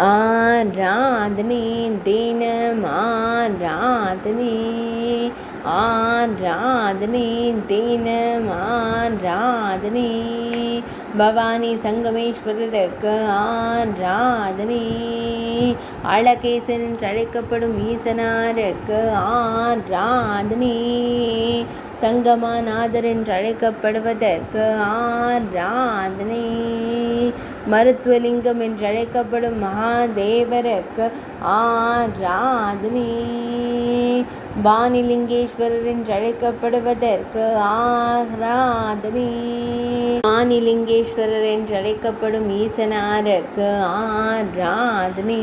ஆராதனை தினம் ஆராதனை ஆராதனை தினம் ஆராதனை பவானி சங்கமேஸ்வரருக்கு ஆராதனை அழகேசன் என்று அழைக்கப்படும் ஈசனாருக்கு ஆராதனை சங்கமாநாதர் என்று அழைக்கப்படுவதற்கு ஆராதனை மருத்துவலிங்கம் என்று அழைக்கப்படும் மகாதேவருக்கு ஆராதனை வாணிலிங்கேஸ்வரர் என்று அழைக்கப்படுவதற்கு ஆராதனை வாணிலிங்கேஸ்வரர் என்று அழைக்கப்படும் ஈசனாருக்கு ஆராதனை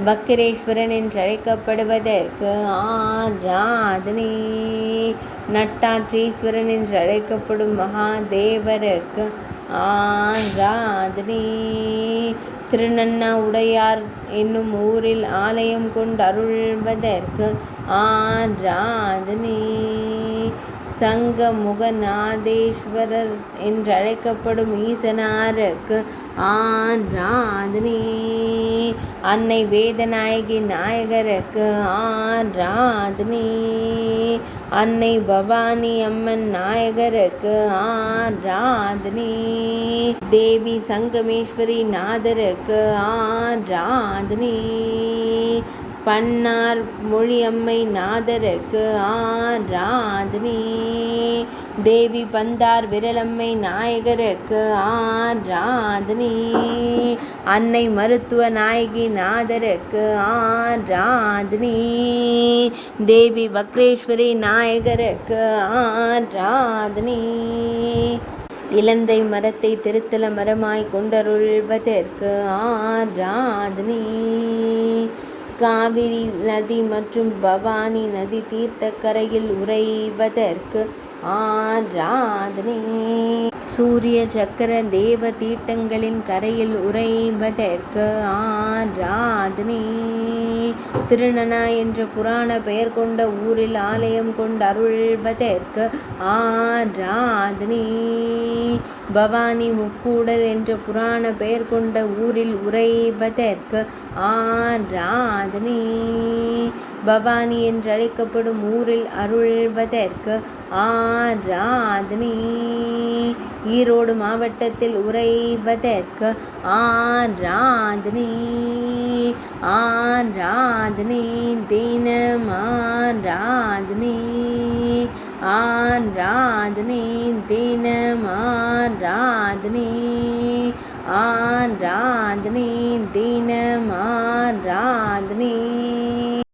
வக்கிரேஸ்வரன் என்று அழைக்கப்படுவதற்கு ஆராதனை நட்டாற்றீஸ்வரன் என்று அழைக்கப்படும் மகாதேவருக்கு ஆராதனை திருநன்னா உடையார் என்னும் ஊரில் ஆலயம் கொண்டு அருள்வதற்கு ஆராதனை சங்கமுகநாதேஸ்வரர் என்று அழைக்கப்படும் ஈசனாருக்கு ஆராதனை அன்னை வேதநாயகி நாயகருக்கு ஆராதனை அன்னை பவானி அம்மன் நாயகருக்கு ஆராதனை தேவி சங்கமேஸ்வரி நாதருக்கு ஆராதனை பன்னார் மொழியம்மை நாதருக்கு ஆராதனை தேவி பந்தார் விரலம்மை நாயகருக்கு ஆராதனை அன்னை மருத்துவ நாயகி நாதருக்கு ஆராதனை தேவி வக்ரேஸ்வரி நாயகருக்கு ஆராதனை இலந்தை மரத்தை திருத்தல மரமாய் கொண்டருள்வதற்கு ஆராதனை காவிரி நதி மற்றும் பவானி நதி தீர்த்தக்கரையில் உறைவதற்கு ஆராதனை சூரிய சக்கர தேவ தீர்த்தங்களின் கரையில் உறைவதற்கு ஆராதனை திருநனா என்ற புராண பெயர் கொண்ட ஊரில் ஆலயம் கொண்டு அருள்வதற்கு ஆராதனை பவானி முக்கூடல் என்ற புராண பெயர் கொண்ட ஊரில் உறைவதற்கு ஆராதனை பவானி என்று அழைக்கப்படும் ஊரில் அருள்வதற்கு ஆராதனை ஈரோடு மாவட்டத்தில் உறைவதற்கு ஆராதனை ஆராதனை தினம் ஆராதனை ஆராதனை தினம் ஆராதனை ஆராதனை தினம் ஆராதனை